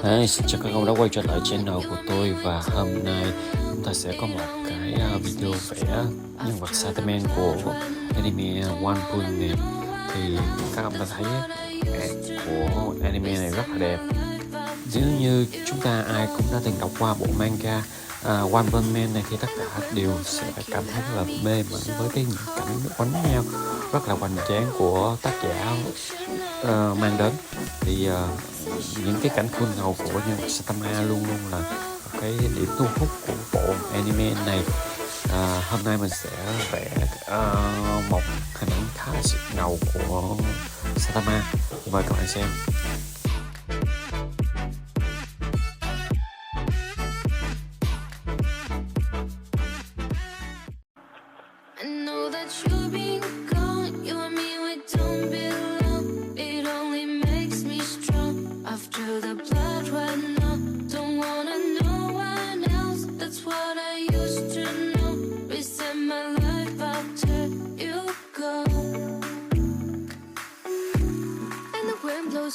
Hey, xin chào các ông đã quay trở lại channel của tôi, và hôm nay chúng ta sẽ có một cái video vẽ nhân vật Saitama của anime One Punch này. Thì các ông đã thấy art của anime này rất là đẹp. Nếu như chúng ta ai cũng đã từng đọc qua bộ manga One Punch Man này thì tất cả đều sẽ cảm thấy rất là mê mẩn với cái những cảnh quánh nhau rất là hoành tráng của tác giả mang đến. Thì những cái cảnh khuôn ngầu của nhân vật Saitama luôn luôn là một cái điểm thu hút của bộ anime này. Hôm nay mình sẽ vẽ một hình ảnh khá là ngầu của Saitama. Mời các bạn xem.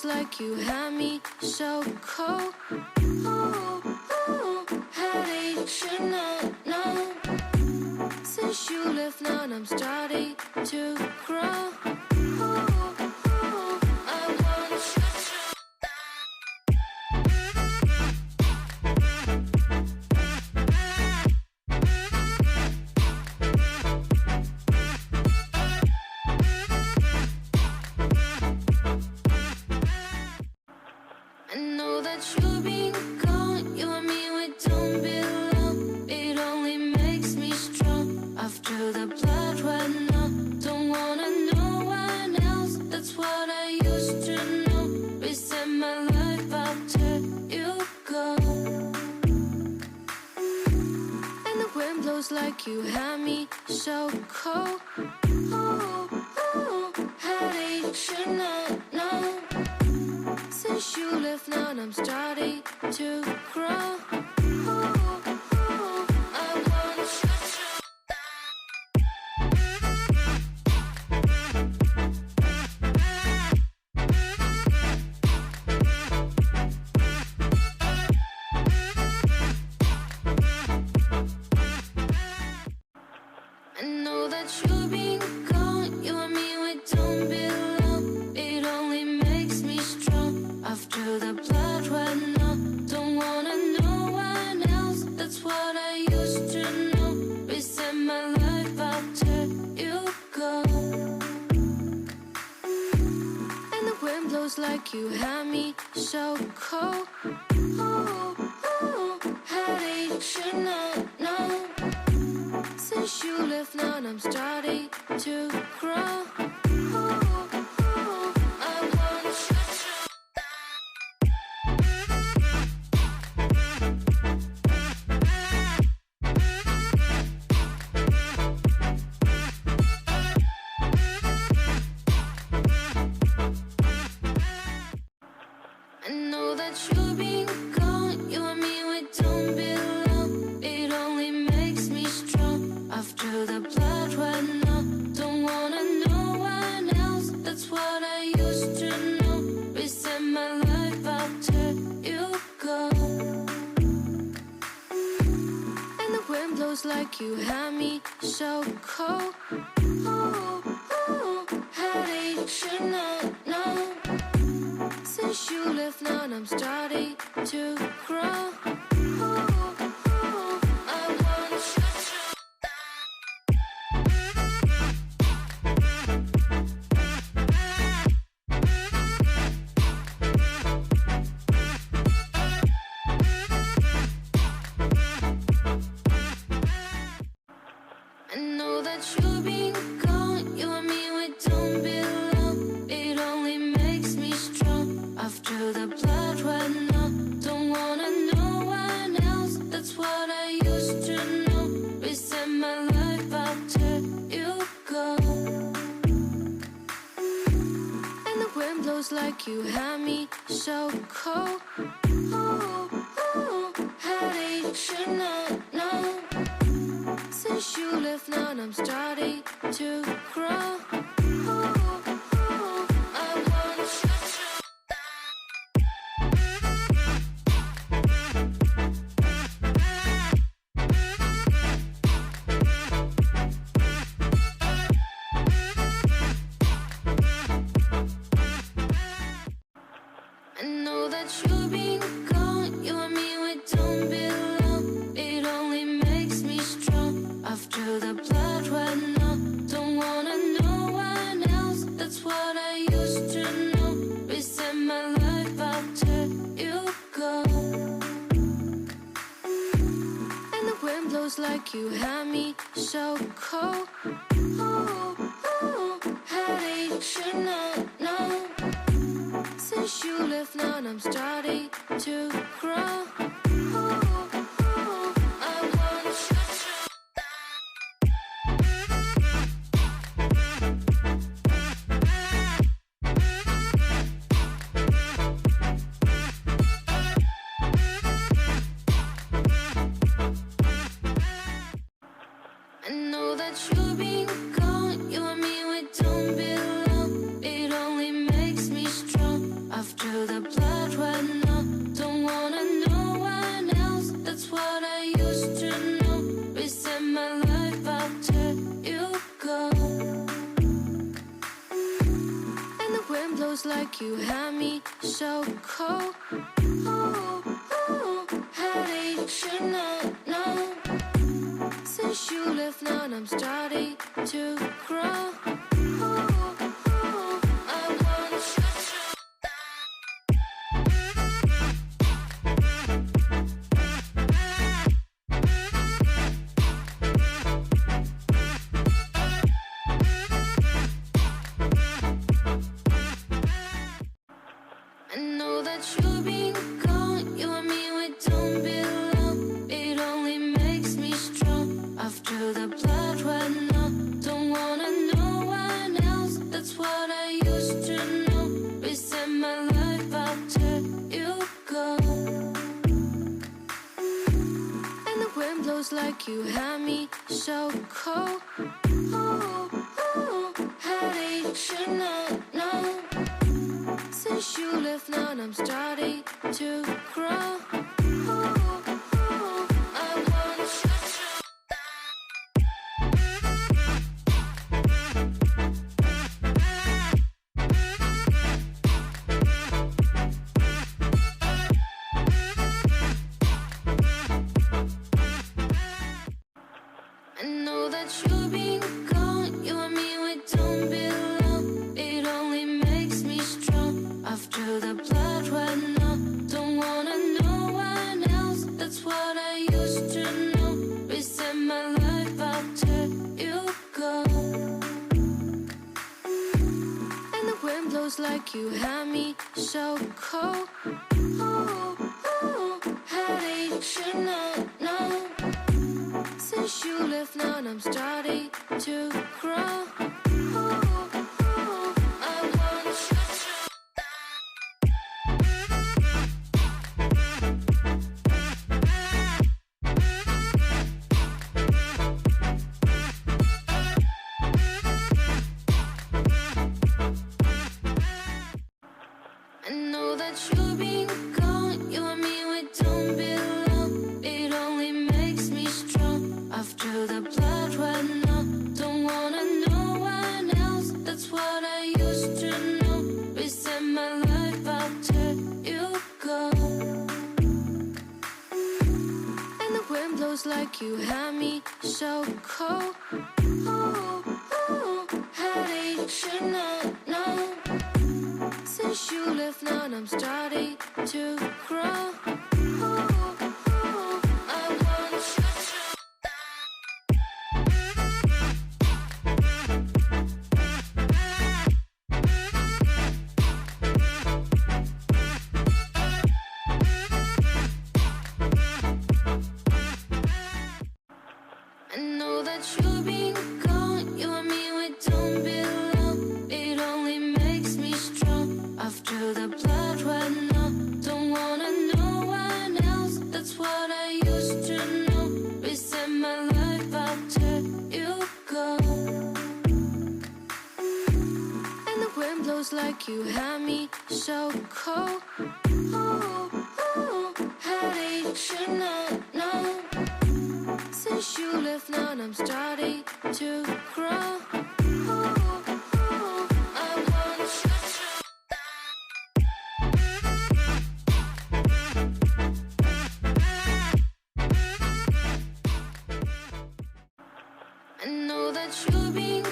Like you had me so cold. Oh, oh, how did you know? Since you left now I'm starting to grow. Oh, oh, I want I know that you've been gone, you and me, we don't belong. It only makes me strong after the blood ran out. Don't wanna know one else, that's what I used to know. Reset my life after you go. And the wind blows like you had me so cold. Oh, oh, how did you know? Since you left now I'm starting to grow. Oh, oh, I want you I know that you've been gone, you and me, we don't belong. It only makes me strong after the blood ran out. Don't wanna know one else, that's what I used to know. Reset my life after you go. And the wind blows like you had me so cold. Oh, oh, how did you know? Since you left now I'm starting to grow. Oh, oh, I want you I know that you've been gone, you and me, we don't belong. It only makes me strong after the blood ran out. Don't wanna know one else, that's what I used to know. Reset my life after you go. And the wind blows like you had me so cold. Oh, oh, how did you know? Since you left now I'm starting to grow. Oh, oh, I want you I know that you've been gone, you and me, we don't belong. It only makes me strong after the blood ran out. Don't wanna know one else, that's what I used to know. Reset my life after you go. And the wind blows like you had me so cold. Oh, oh, how did you know? Since you left now I'm starting to grow. Oh, oh, I want you me so cold. Oh, oh, how did you know? Since you left now I'm starting to grow. Oh, oh, I want you to. I know that you've been gone. You and me, we don't belong. It only makes me strong. After the blood ran out, don't wanna know one else. That's what I used to know. Reset my life after you go. And the wind blows like you had me so cold. Oh, oh, how did you know? Since you left now I'm starting to grow. Oh, oh, I want you to. I know that you've been gone. You and me, we don't belong. It only makes me strong. After the blood ran out, don't wanna know one else. That's what I used to know. Reset my life after you go. And the wind blows like you had me so cold. Oh, oh, how did you know? Since you left now I'm starting to grow. Oh, oh, I want you to. I know that you've been gone. You and me, we don't belong. It only makes me strong. After the blood ran out, don't wanna know one else. That's what I used to know. Reset my life after you go. And the wind blows like you had me so cold. Oh, oh, how did you know? Since you left now I'm starting to grow. Oh, oh, I want you to. I know that you've been gone. You and me, we don't belong. It only makes me strong. After the blood ran out, don't wanna know one else. That's what I used to know. Reset my life after you go. And the wind blows like you had me so cold. Oh, oh, how did you know? Since you left now I'm starting to grow. Oh, oh, I want you to. I know that you've been gone. You and me, we don't belong. It only makes me strong. After the blood ran out, don't wanna know one else. That's what I used to know. Reset my life after you go. And the wind blows like you had me so cold. Oh, oh, how did you know? Since you left now I'm starting to grow. Oh, oh, I want you to. I know that you've been